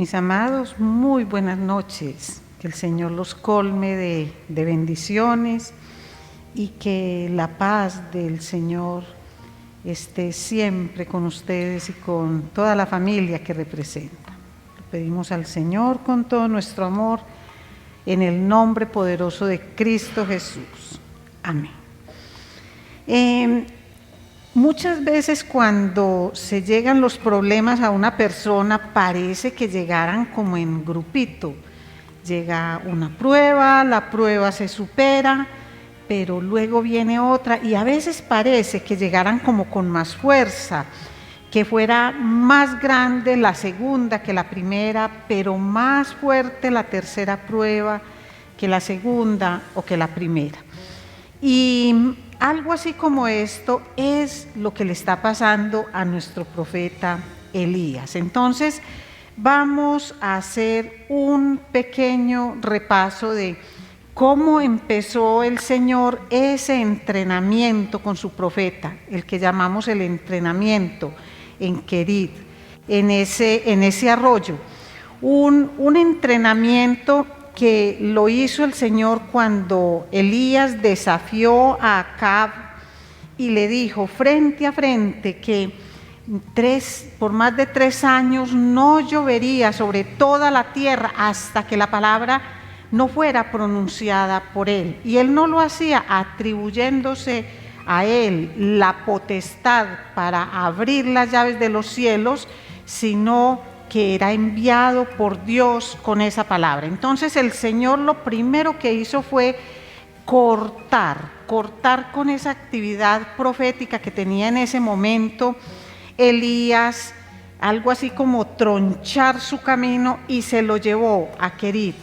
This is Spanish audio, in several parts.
Mis amados, muy buenas noches. Que el Señor los colme de bendiciones y que la paz del Señor esté siempre con ustedes y con toda la familia que representa. Lo pedimos al Señor con todo nuestro amor, en el nombre poderoso de Cristo Jesús. Amén. Muchas veces cuando se llegan los problemas a una persona, parece que llegaran como en grupito. Llega una prueba, la prueba se supera, pero luego viene otra y a veces parece que llegaran como con más fuerza, que fuera más grande la segunda que la primera, pero más fuerte la tercera prueba que la segunda o que la primera. Y algo así como esto es lo que le está pasando a nuestro profeta Elías. Entonces, vamos a hacer un pequeño repaso de cómo empezó el Señor ese entrenamiento con su profeta, el que llamamos el entrenamiento en Kerit, en ese arroyo. Un entrenamiento que lo hizo el Señor cuando Elías desafió a Acab y le dijo frente a frente que por más de 3 años no llovería sobre toda la tierra hasta que la palabra no fuera pronunciada por él. Y él no lo hacía atribuyéndose a él la potestad para abrir las llaves de los cielos, sino que era enviado por Dios con esa palabra. Entonces el Señor lo primero que hizo fue cortar con esa actividad profética que tenía en ese momento Elías, algo así como tronchar su camino, y se lo llevó a Kerit.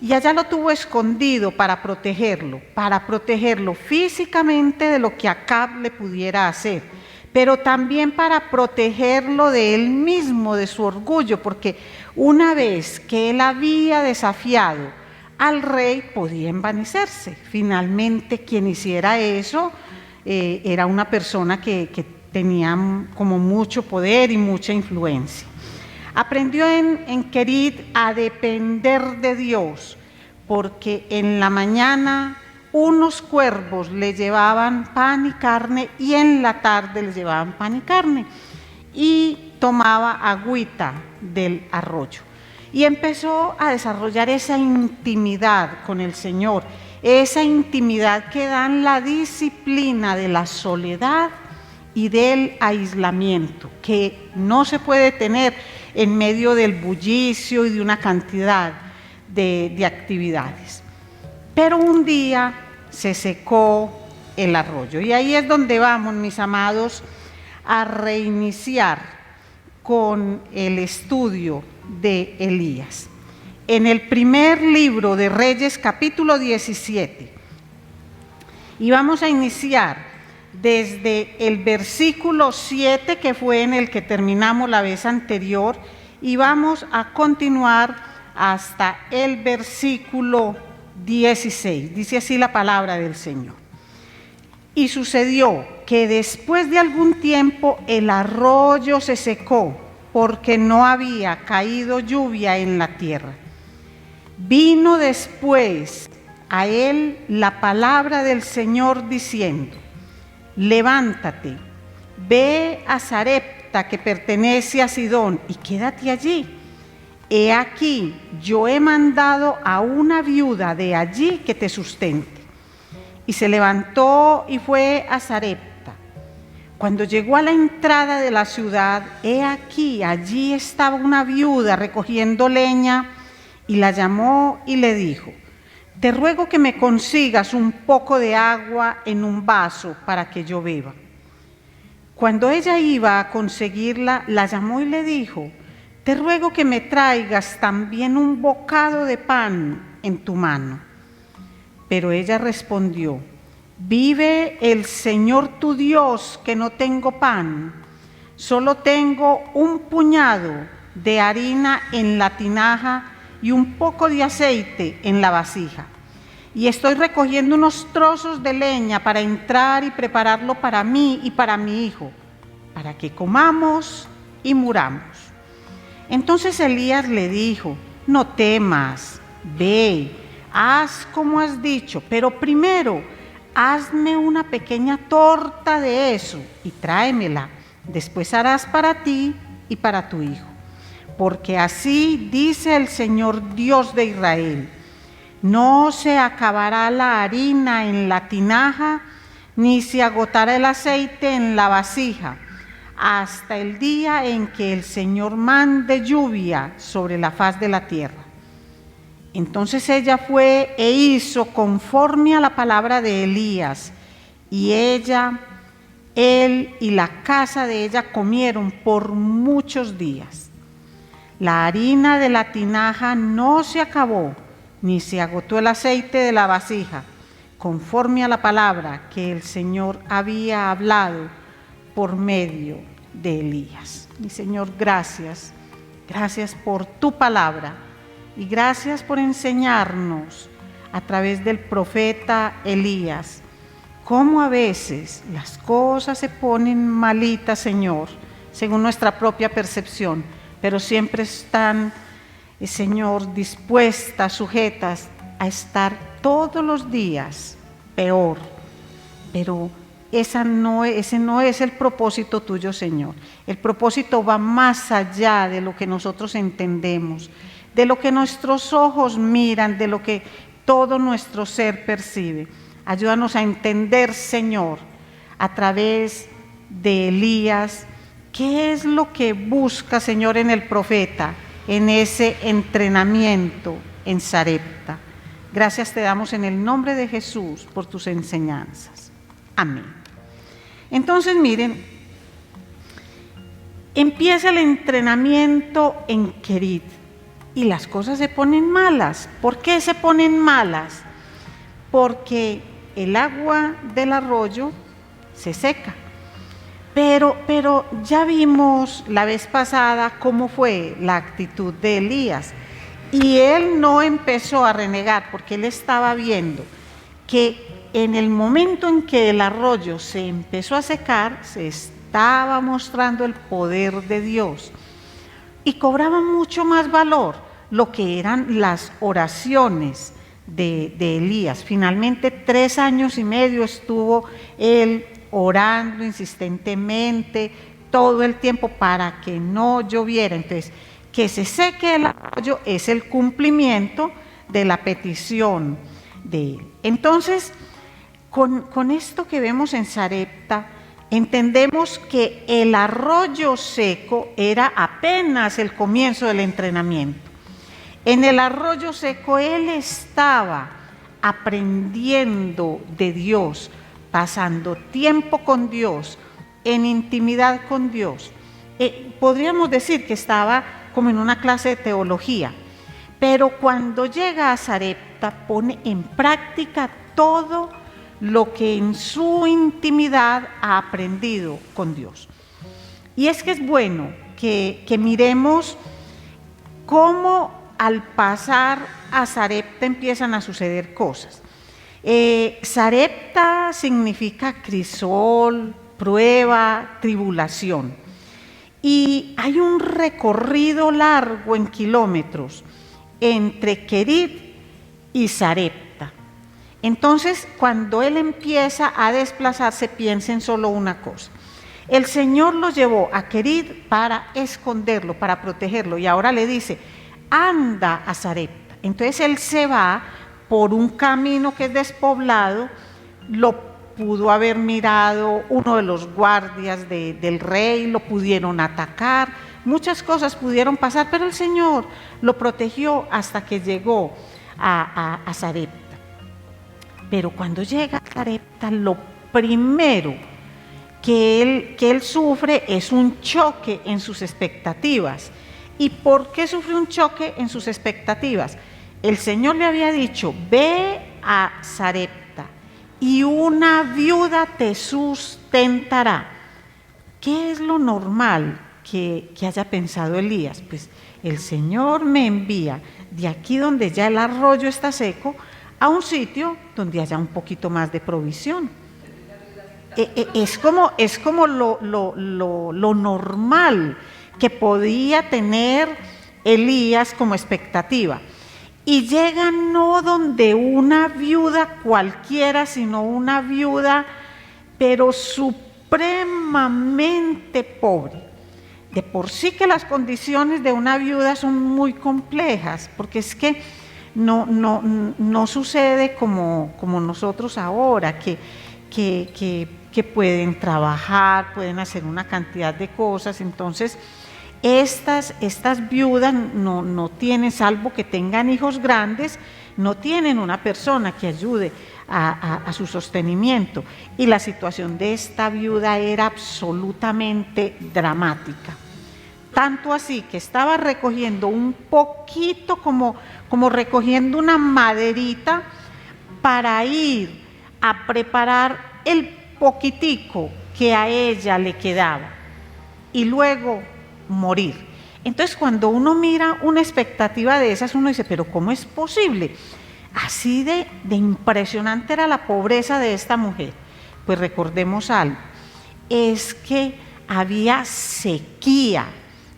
Y allá lo tuvo escondido para protegerlo físicamente de lo que Acab le pudiera hacer, pero también para protegerlo de él mismo, de su orgullo, porque una vez que él había desafiado al rey, podía envanecerse. Finalmente, quien hiciera eso era una persona que tenía como mucho poder y mucha influencia. Aprendió en Kerit a depender de Dios, porque en la mañana unos cuervos le llevaban pan y carne y en la tarde le llevaban pan y carne, y tomaba agüita del arroyo. Y empezó a desarrollar esa intimidad con el Señor, esa intimidad que dan la disciplina de la soledad y del aislamiento, que no se puede tener en medio del bullicio y de una cantidad de actividades. Pero un día se secó el arroyo, y ahí es donde vamos, mis amados, a reiniciar con el estudio de Elías. En el primer libro de Reyes, capítulo 17, y vamos a iniciar desde el versículo 7, que fue en el que terminamos la vez anterior, y vamos a continuar hasta el versículo 16. Dice así la palabra del Señor. Y sucedió que después de algún tiempo el arroyo se secó, porque no había caído lluvia en la tierra. Vino después a él la palabra del Señor diciendo: levántate, ve a Sarepta, que pertenece a Sidón, y quédate allí. He aquí, yo he mandado a una viuda de allí que te sustente. Y se levantó y fue a Sarepta. Cuando llegó a la entrada de la ciudad, he aquí, allí estaba una viuda recogiendo leña, y la llamó y le dijo: te ruego que me consigas un poco de agua en un vaso para que yo beba. Cuando ella iba a conseguirla, la llamó y le dijo: te ruego que me traigas también un bocado de pan en tu mano. Pero ella respondió: vive el Señor tu Dios que no tengo pan, solo tengo un puñado de harina en la tinaja y un poco de aceite en la vasija. Y estoy recogiendo unos trozos de leña para entrar y prepararlo para mí y para mi hijo, para que comamos y muramos. Entonces Elías le dijo: no temas, ve, haz como has dicho, pero primero hazme una pequeña torta de eso y tráemela. Después harás para ti y para tu hijo. Porque así dice el Señor Dios de Israel: no se acabará la harina en la tinaja, ni se agotará el aceite en la vasija, hasta el día en que el Señor mande lluvia sobre la faz de la tierra. Entonces ella fue e hizo conforme a la palabra de Elías, y él y la casa de ella comieron por muchos días. La harina de la tinaja no se acabó, ni se agotó el aceite de la vasija, conforme a la palabra que el Señor había hablado por medio de Elías. Mi Señor, gracias. Gracias por tu palabra y gracias por enseñarnos a través del profeta Elías cómo a veces las cosas se ponen malitas, Señor, según nuestra propia percepción, pero siempre están, Señor, dispuestas, sujetas a estar todos los días peor. Pero ese no es el propósito tuyo, Señor. El propósito va más allá de lo que nosotros entendemos, de lo que nuestros ojos miran, de lo que todo nuestro ser percibe. Ayúdanos a entender, Señor, a través de Elías, qué es lo que busca, Señor, en el profeta, en ese entrenamiento en Sarepta. Gracias te damos en el nombre de Jesús por tus enseñanzas. Amén. Entonces, miren, empieza el entrenamiento en Querit y las cosas se ponen malas. ¿Por qué se ponen malas? Porque el agua del arroyo se seca. Pero ya vimos la vez pasada cómo fue la actitud de Elías. Y él no empezó a renegar porque él estaba viendo que en el momento en que el arroyo se empezó a secar, se estaba mostrando el poder de Dios. Y cobraba mucho más valor lo que eran las oraciones de Elías. Finalmente 3 años y medio estuvo él orando insistentemente todo el tiempo para que no lloviera. Entonces, que se seque el arroyo es el cumplimiento de la petición de él. Entonces, con esto que vemos en Sarepta, entendemos que el arroyo seco era apenas el comienzo del entrenamiento. En el arroyo seco él estaba aprendiendo de Dios, pasando tiempo con Dios, en intimidad con Dios. Podríamos decir que estaba como en una clase de teología, pero cuando llega a Sarepta pone en práctica todo lo que en su intimidad ha aprendido con Dios. Y es que es bueno que miremos cómo al pasar a Sarepta empiezan a suceder cosas. Sarepta significa crisol, prueba, tribulación. Y hay un recorrido largo en kilómetros entre Querit y Sarepta. Entonces, cuando él empieza a desplazarse, piensa en solo una cosa. El Señor lo llevó a Querit para esconderlo, para protegerlo, y ahora le dice: anda a Sarepta. Entonces él se va por un camino que es despoblado. Lo pudo haber mirado uno de los guardias del rey, lo pudieron atacar, muchas cosas pudieron pasar, pero el Señor lo protegió hasta que llegó a Sarepta. Pero cuando llega a Sarepta, lo primero que él sufre es un choque en sus expectativas. ¿Y por qué sufre un choque en sus expectativas? El Señor le había dicho: ve a Sarepta y una viuda te sustentará. ¿Qué es lo normal que haya pensado Elías? Pues el Señor me envía de aquí donde ya el arroyo está seco a un sitio donde haya un poquito más de provisión. Es como lo normal. que podía tener Elías como expectativa. Y llega no donde una viuda cualquiera, sino una viuda, pero supremamente pobre. De por sí que las condiciones de una viuda son muy complejas, porque es que no sucede como nosotros ahora, que pueden trabajar, pueden hacer una cantidad de cosas. Entonces, estas viudas no tienen, salvo que tengan hijos grandes, no tienen una persona que ayude a su sostenimiento. Y la situación de esta viuda era absolutamente dramática. Tanto así que estaba recogiendo un poquito, como recogiendo una maderita para ir a preparar el poquitico que a ella le quedaba y luego morir. Entonces, cuando uno mira una expectativa de esas, uno dice, pero ¿cómo es posible? Así de impresionante era la pobreza de esta mujer. Pues recordemos algo, es que había sequía,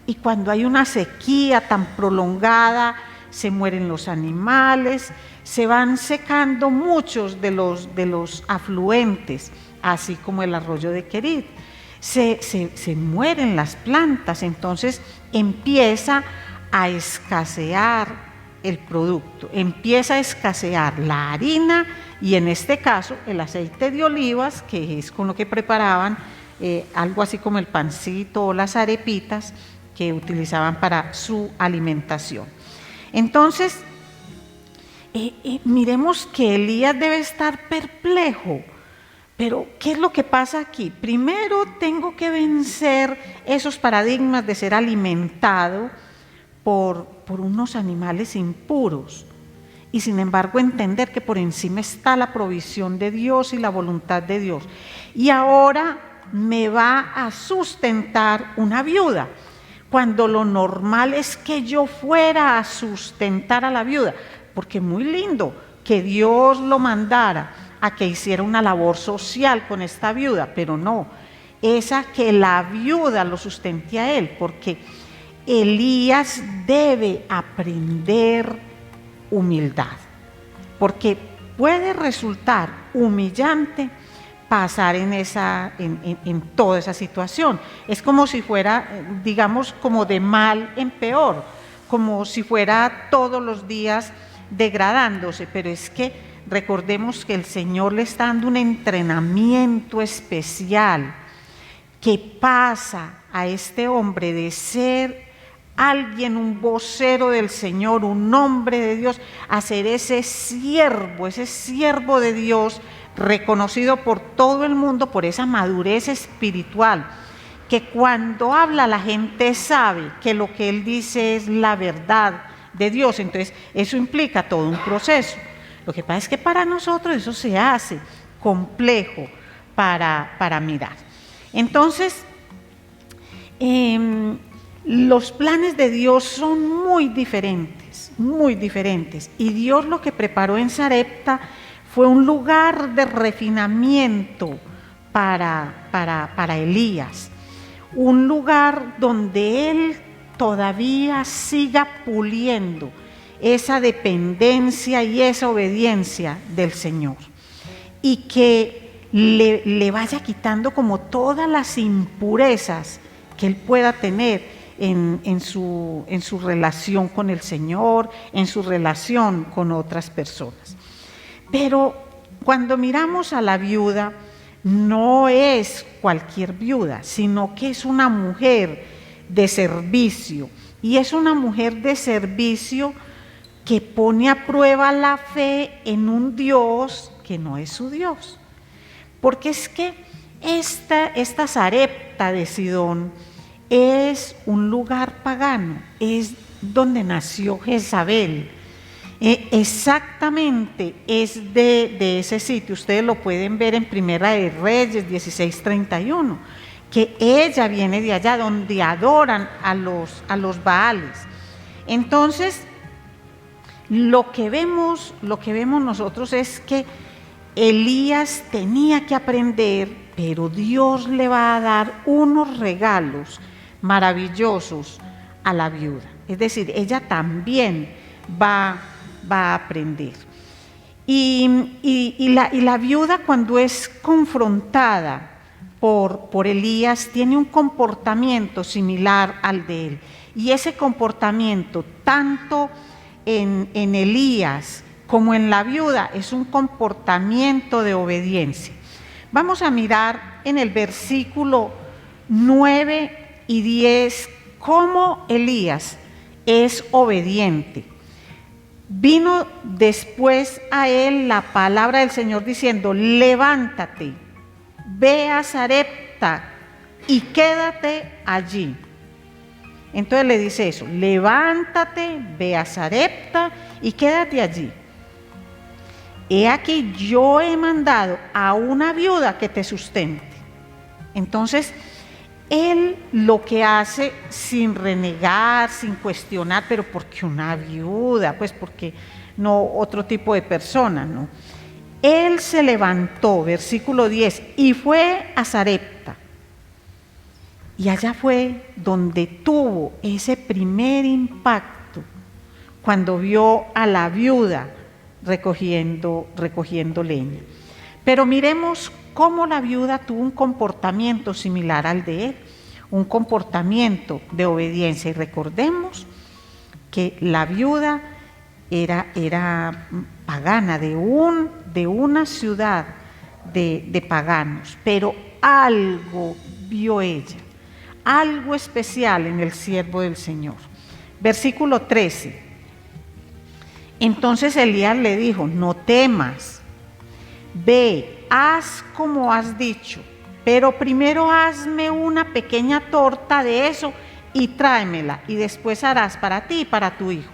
y cuando hay una sequía tan prolongada, se mueren los animales, se van secando muchos de los afluentes, así como el arroyo de Querit. Se mueren las plantas, entonces empieza a escasear el producto, empieza a escasear la harina y en este caso el aceite de olivas, que es con lo que preparaban algo así como el pancito o las arepitas que utilizaban para su alimentación. Entonces, miremos que Elías debe estar perplejo. Pero, ¿qué es lo que pasa aquí? Primero tengo que vencer esos paradigmas de ser alimentado por unos animales impuros y sin embargo entender que por encima está la provisión de Dios y la voluntad de Dios. Y ahora me va a sustentar una viuda, cuando lo normal es que yo fuera a sustentar a la viuda, porque muy lindo que Dios lo mandara a que hiciera una labor social con esta viuda, pero no, es a que la viuda lo sustente a él, porque Elías debe aprender humildad, porque puede resultar humillante pasar en toda esa situación. Es como si fuera, digamos, como de mal en peor, como si fuera todos los días degradándose, pero es que recordemos que el Señor le está dando un entrenamiento especial que pasa a este hombre de ser alguien, un vocero del Señor, un hombre de Dios, a ser ese siervo de Dios, reconocido por todo el mundo por esa madurez espiritual, que cuando habla la gente sabe que lo que él dice es la verdad de Dios. Entonces eso implica todo un proceso. Lo que pasa es que para nosotros eso se hace complejo para mirar. Entonces, los planes de Dios son muy diferentes, y Dios lo que preparó en Sarepta fue un lugar de refinamiento para Elías, un lugar donde él todavía siga puliendo esa dependencia y esa obediencia del Señor, y que le vaya quitando como todas las impurezas que él pueda tener en su relación con el Señor, en su relación con otras personas. Pero cuando miramos a la viuda, no es cualquier viuda, sino que es una mujer de servicio, y es una mujer de servicio que pone a prueba la fe en un Dios que no es su Dios. Porque es que esta Sarepta de Sidón es un lugar pagano, es donde nació Jezabel. Exactamente, es de ese sitio. Ustedes lo pueden ver en Primera de Reyes 16:31, que ella viene de allá donde adoran a los Baales. Entonces, lo que vemos nosotros es que Elías tenía que aprender, pero Dios le va a dar unos regalos maravillosos a la viuda. Es decir, ella también va a aprender. Y la viuda, cuando es confrontada por Elías, tiene un comportamiento similar al de él. Y ese comportamiento, tanto en Elías como en la viuda, es un comportamiento de obediencia. Vamos a mirar en el versículo 9 y 10 cómo Elías es obediente. Vino después a él la palabra del Señor diciendo: levántate, ve a Sarepta y quédate allí. Entonces le dice eso: levántate, ve a Sarepta y quédate allí. He aquí, yo he mandado a una viuda que te sustente. Entonces, él lo que hace, sin renegar, sin cuestionar, pero ¿por qué una viuda? Pues porque no otro tipo de persona, ¿no? Él se levantó, versículo 10, y fue a Sarepta. Y allá fue donde tuvo ese primer impacto, cuando vio a la viuda recogiendo leña. Pero miremos cómo la viuda tuvo un comportamiento similar al de él, un comportamiento de obediencia. Y recordemos que la viuda era pagana, de una ciudad de paganos, pero algo vio ella, algo especial en el siervo del Señor. Versículo 13. Entonces Elías le dijo: no temas, ve, haz como has dicho, pero primero hazme una pequeña torta de eso y tráemela, y después harás para ti y para tu hijo.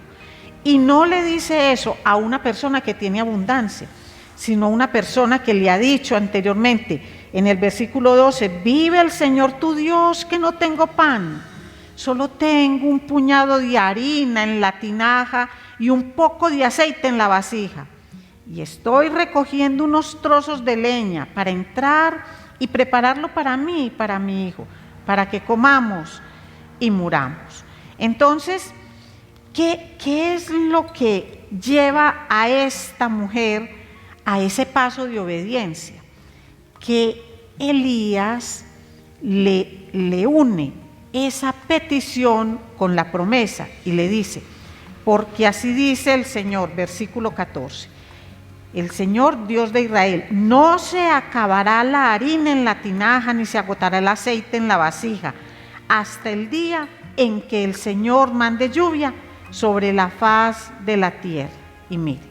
Y no le dice eso a una persona que tiene abundancia, sino a una persona que le ha dicho anteriormente, en el versículo 12, vive el Señor tu Dios que no tengo pan, solo tengo un puñado de harina en la tinaja y un poco de aceite en la vasija. Y estoy recogiendo unos trozos de leña para entrar y prepararlo para mí y para mi hijo, para que comamos y muramos. Entonces, ¿qué es lo que lleva a esta mujer a ese paso de obediencia? Que Elías le une esa petición con la promesa y le dice: porque así dice el Señor, versículo 14, el Señor Dios de Israel: no se acabará la harina en la tinaja, ni se agotará el aceite en la vasija, hasta el día en que el Señor mande lluvia sobre la faz de la tierra. Y mire,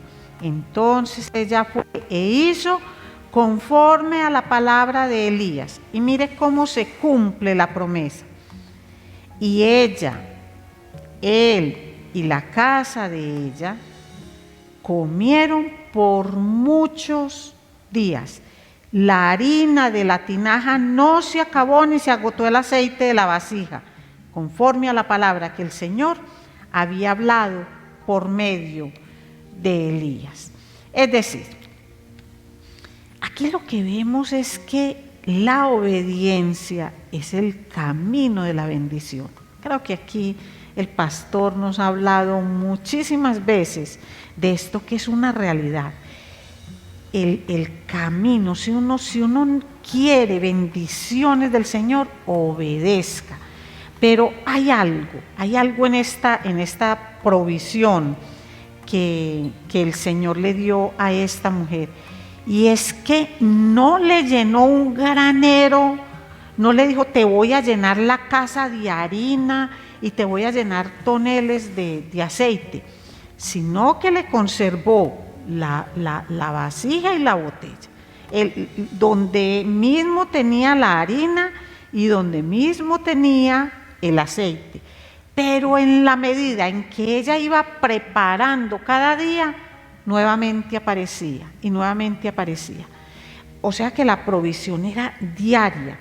entonces ella fue e hizo conforme a la palabra de Elías. Y mire cómo se cumple la promesa. Y ella, él y la casa de ella comieron por muchos días. La harina de la tinaja no se acabó, ni se agotó el aceite de la vasija, conforme a la palabra que el Señor había hablado por medio de Elías. Es decir, aquí lo que vemos es que la obediencia es el camino de la bendición. Creo que aquí el pastor nos ha hablado muchísimas veces de esto, que es una realidad. El camino, si uno quiere bendiciones del Señor, obedezca. Pero hay algo en esta provisión que el Señor le dio a esta mujer. Y es que no le llenó un granero, no le dijo: te voy a llenar la casa de harina y te voy a llenar toneles de aceite, sino que le conservó la vasija y la botella, donde mismo tenía la harina y donde mismo tenía el aceite. Pero en la medida en que ella iba preparando cada día, nuevamente aparecía y nuevamente aparecía. O sea que la provisión era diaria,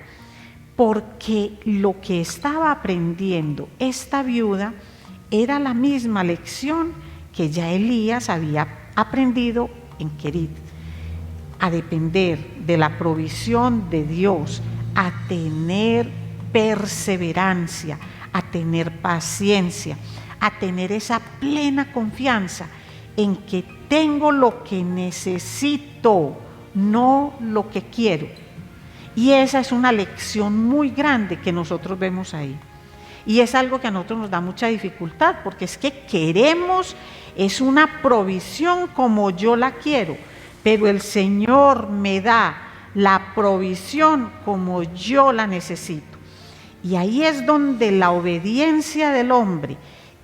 porque lo que estaba aprendiendo esta viuda era la misma lección que ya Elías había aprendido en Querit: a depender de la provisión de Dios, a tener perseverancia, a tener paciencia, a tener esa plena confianza en que tengo lo que necesito, no lo que quiero. Y esa es una lección muy grande que nosotros vemos ahí. Y es algo que a nosotros nos da mucha dificultad, porque es que queremos, es una provisión como yo la quiero, pero el Señor me da la provisión como yo la necesito. Y ahí es donde la obediencia del hombre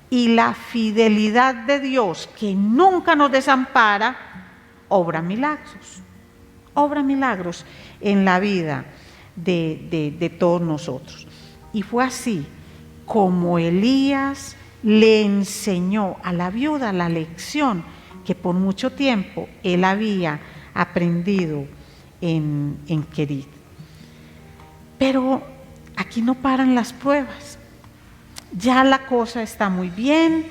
y la fidelidad de Dios, que nunca nos desampara, obra milagros en la vida de todos nosotros. Y fue así como Elías le enseñó a la viuda la lección que por mucho tiempo él había aprendido en Querit. Pero aquí no paran las pruebas. Ya la cosa está muy bien.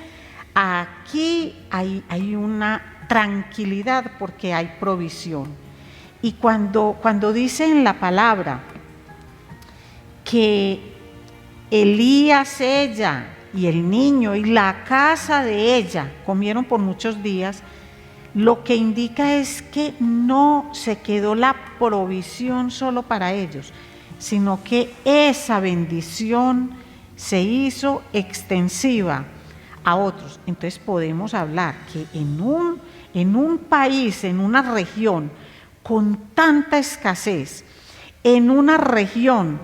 Aquí hay una tranquilidad porque hay provisión. Y cuando dice en la palabra que Elías, ella y el niño y la casa de ella comieron por muchos días, lo que indica es que no se quedó la provisión solo para ellos, sino que esa bendición se hizo extensiva a otros. Entonces podemos hablar que en un país, en una región con tanta escasez, en una región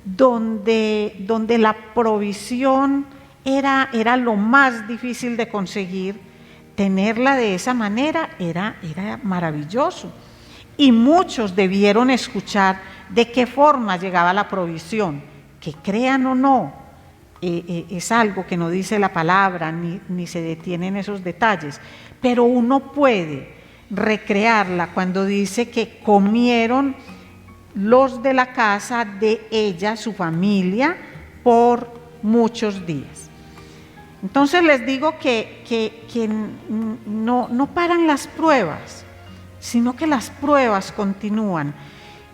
donde la provisión era lo más difícil de conseguir, tenerla de esa manera era maravilloso. Y muchos debieron escuchar de qué forma llegaba la provisión, que crean o no, es algo que no dice la palabra, ni se detiene en esos detalles, pero uno puede recrearla cuando dice que comieron los de la casa de ella, su familia, por muchos días. Entonces les digo que no paran las pruebas, sino que las pruebas continúan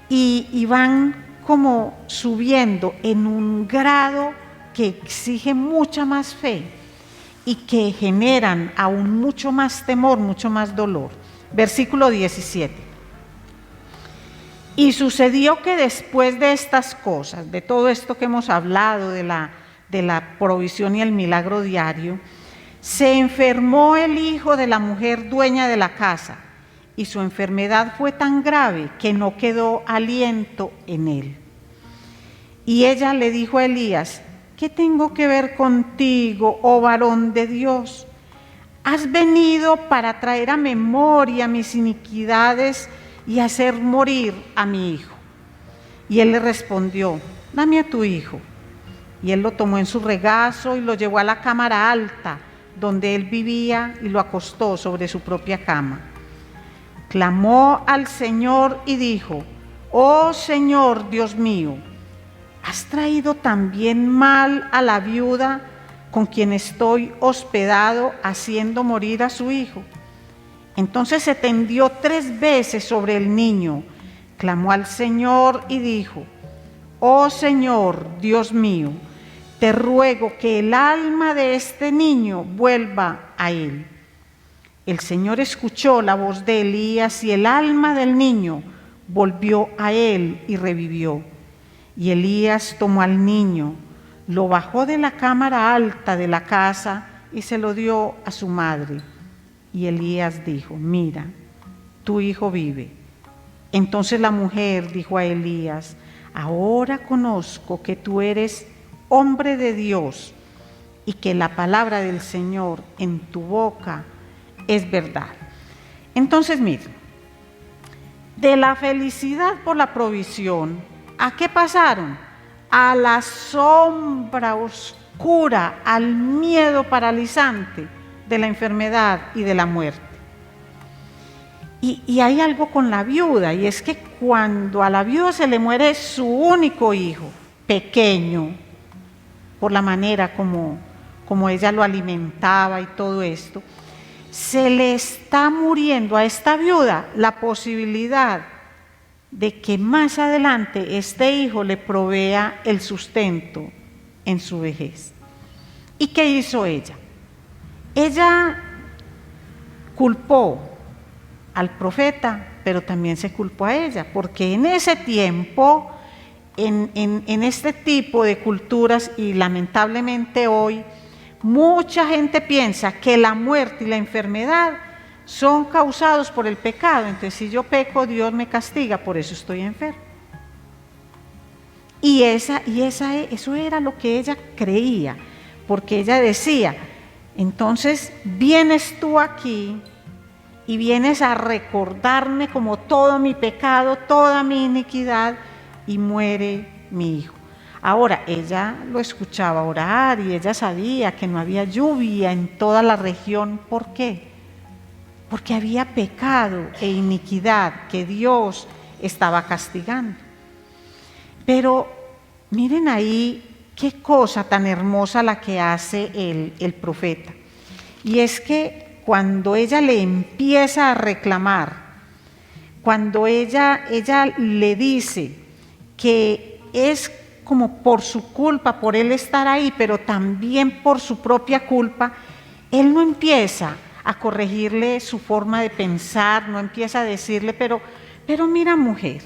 y van como subiendo en un grado que exige mucha más fe y que generan aún mucho más temor, mucho más dolor. Versículo 17. Y sucedió que después de estas cosas, de todo esto que hemos hablado, de la provisión y el milagro diario, se enfermó el hijo de la mujer dueña de la casa, y su enfermedad fue tan grave que no quedó aliento en él. Y ella le dijo a Elías: ¿qué tengo que ver contigo, oh varón de Dios? ¿Has venido para traer a memoria mis iniquidades y hacer morir a mi hijo? Y él le respondió: dame a tu hijo. Y él lo tomó en su regazo y lo llevó a la cámara alta donde él vivía y lo acostó sobre su propia cama. Clamó al Señor y dijo: oh Señor Dios mío, ¿has traído también mal a la viuda con quien estoy hospedado, haciendo morir a su hijo? Entonces se tendió 3 veces sobre el niño, clamó al Señor y dijo: oh Señor Dios mío, te ruego que el alma de este niño vuelva a él. El Señor escuchó la voz de Elías y el alma del niño volvió a él y revivió. Y Elías tomó al niño, lo bajó de la cámara alta de la casa y se lo dio a su madre. Y Elías dijo: mira, tu hijo vive. Entonces la mujer dijo a Elías: ahora conozco que tú eres hombre de Dios y que la palabra del Señor en tu boca es verdad. Entonces, miren, de la felicidad por la provisión, ¿a qué pasaron? A la sombra oscura, al miedo paralizante de la enfermedad y de la muerte. Y hay algo con la viuda, y es que cuando a la viuda se le muere su único hijo, pequeño, por la manera como ella lo alimentaba y todo esto, se le está muriendo a esta viuda la posibilidad de que más adelante este hijo le provea el sustento en su vejez. ¿Y qué hizo ella? Ella culpó al profeta, pero también se culpó a ella, porque en ese tiempo, en este tipo de culturas, y lamentablemente hoy, mucha gente piensa que la muerte y la enfermedad son causados por el pecado. Entonces, si yo peco, Dios me castiga, por eso estoy enfermo. Y eso era lo que ella creía, porque ella decía, entonces vienes tú aquí y vienes a recordarme como todo mi pecado, toda mi iniquidad, y muere mi hijo. Ahora, ella lo escuchaba orar y ella sabía que no había lluvia en toda la región. ¿Por qué? Porque había pecado e iniquidad que Dios estaba castigando. Pero miren ahí qué cosa tan hermosa la que hace el profeta. Y es que cuando ella le empieza a reclamar, cuando ella le dice que es como por su culpa, por él estar ahí, pero también por su propia culpa, él no empieza a corregirle su forma de pensar, no empieza a decirle, pero mira, mujer,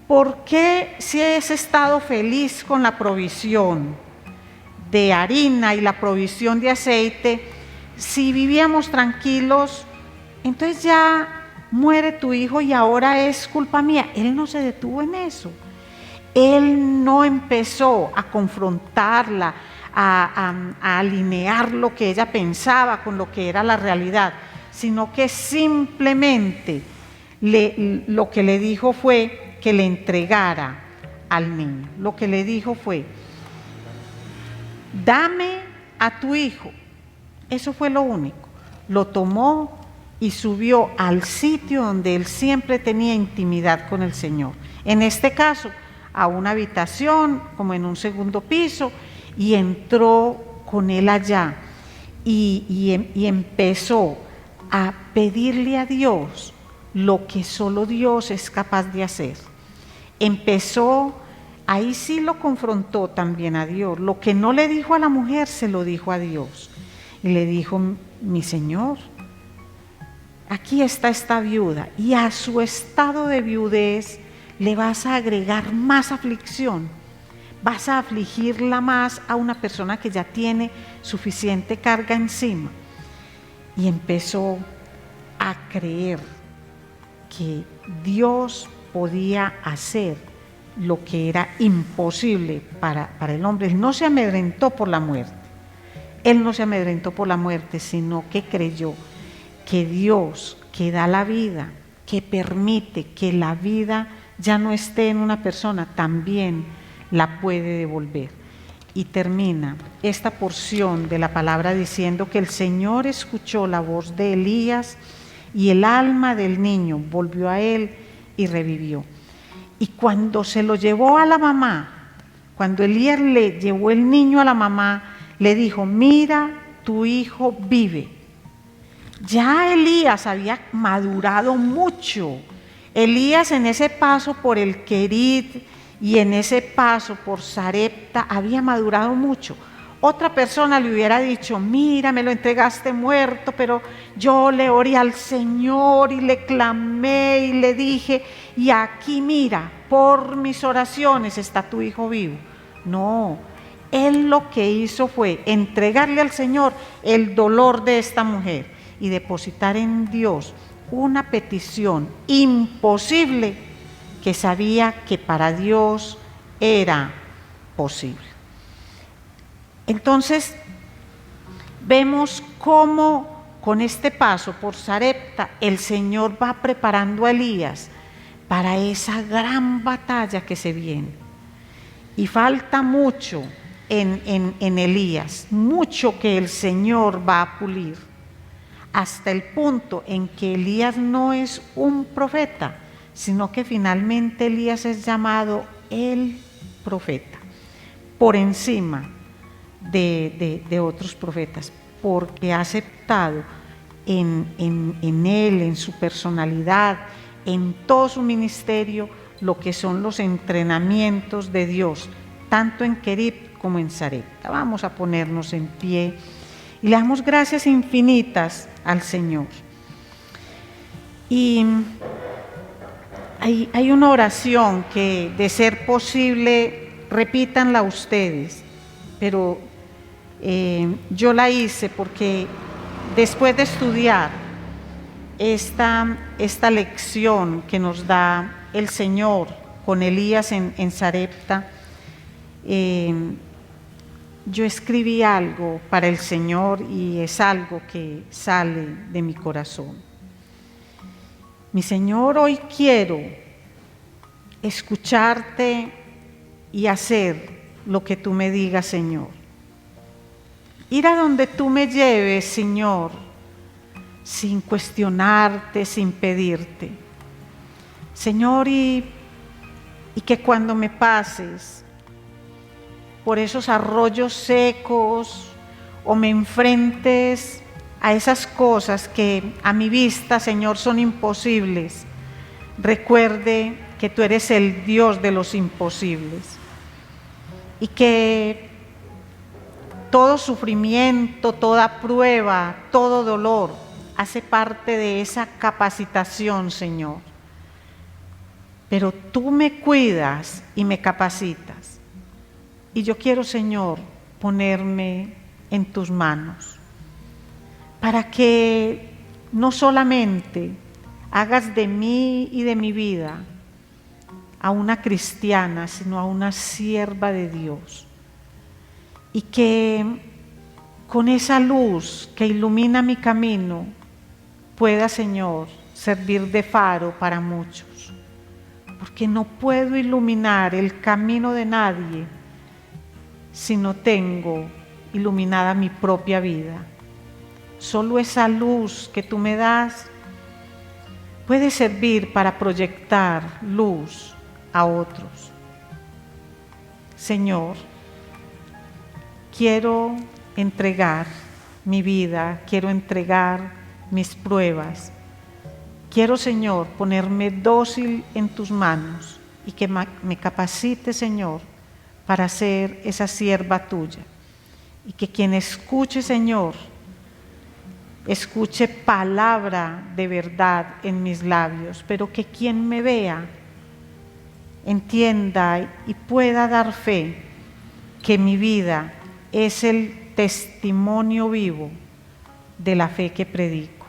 ¿por qué si has estado feliz con la provisión de harina y la provisión de aceite, si vivíamos tranquilos, entonces ya muere tu hijo y ahora es culpa mía? Él no se detuvo en eso. Él no empezó a confrontarla, a alinear lo que ella pensaba con lo que era la realidad, sino que simplemente lo que le dijo fue que le entregara al niño. Lo que le dijo fue, dame a tu hijo. Eso fue lo único. Lo tomó y subió al sitio donde él siempre tenía intimidad con el Señor. En este caso, a una habitación, como en un segundo piso, y entró con él allá y empezó a pedirle a Dios lo que solo Dios es capaz de hacer. Empezó, ahí sí lo confrontó también a Dios. Lo que no le dijo a la mujer, se lo dijo a Dios. Y le dijo, mi Señor, aquí está esta viuda, y a su estado de viudez le vas a agregar más aflicción, vas a afligirla más a una persona que ya tiene suficiente carga encima. Y empezó a creer que Dios podía hacer lo que era imposible para el hombre. Él no se amedrentó por la muerte, él no se amedrentó por la muerte, sino que creyó que Dios, que da la vida, que permite que la vida ya no esté en una persona, también la puede devolver. Y termina esta porción de la palabra diciendo que el Señor escuchó la voz de Elías y el alma del niño volvió a él y revivió. Y cuando se lo llevó a la mamá, cuando Elías le llevó el niño a la mamá, le dijo, mira, tu hijo vive. Ya Elías había madurado mucho. Elías, en ese paso por el Querit y en ese paso por Sarepta, había madurado mucho. Otra persona le hubiera dicho, mira, me lo entregaste muerto, pero yo le oré al Señor y le clamé y le dije, y aquí mira, por mis oraciones está tu hijo vivo. No, él lo que hizo fue entregarle al Señor el dolor de esta mujer y depositar en Dios una petición imposible que sabía que para Dios era posible. Entonces, vemos cómo con este paso por Sarepta el Señor va preparando a Elías para esa gran batalla que se viene. Y falta mucho en Elías, mucho que el Señor va a pulir, hasta el punto en que Elías no es un profeta, sino que finalmente Elías es llamado el profeta, por encima de otros profetas, porque ha aceptado en él, en su personalidad, en todo su ministerio lo que son los entrenamientos de Dios, tanto en Querib como en Sarepta. Vamos a ponernos en pie y le damos gracias infinitas al Señor. Y hay una oración que, de ser posible, repítanla ustedes, pero yo la hice porque después de estudiar esta lección que nos da el Señor con Elías en Sarepta, yo escribí algo para el Señor y es algo que sale de mi corazón. Mi Señor, hoy quiero escucharte y hacer lo que tú me digas, Señor. Ir a donde tú me lleves, Señor, sin cuestionarte, sin pedirte. Señor, y que cuando me pases por esos arroyos secos o me enfrentes a esas cosas que a mi vista, Señor, son imposibles, recuerde que tú eres el Dios de los imposibles y que todo sufrimiento, toda prueba, todo dolor hace parte de esa capacitación, Señor. Pero tú me cuidas y me capacitas. Y yo quiero, Señor, ponerme en tus manos para que no solamente hagas de mí y de mi vida a una cristiana, sino a una sierva de Dios. Y que con esa luz que ilumina mi camino pueda, Señor, servir de faro para muchos. Porque no puedo iluminar el camino de nadie si no tengo iluminada mi propia vida. Solo esa luz que tú me das puede servir para proyectar luz a otros. Señor, quiero entregar mi vida, quiero entregar mis pruebas. Quiero, Señor, ponerme dócil en tus manos y que me capacite, Señor, para ser esa sierva tuya. Y que quien escuche, Señor, escuche palabra de verdad en mis labios, pero que quien me vea entienda y pueda dar fe que mi vida es el testimonio vivo de la fe que predico.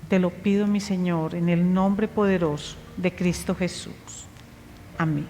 Te lo pido, mi Señor, en el nombre poderoso de Cristo Jesús. Amén.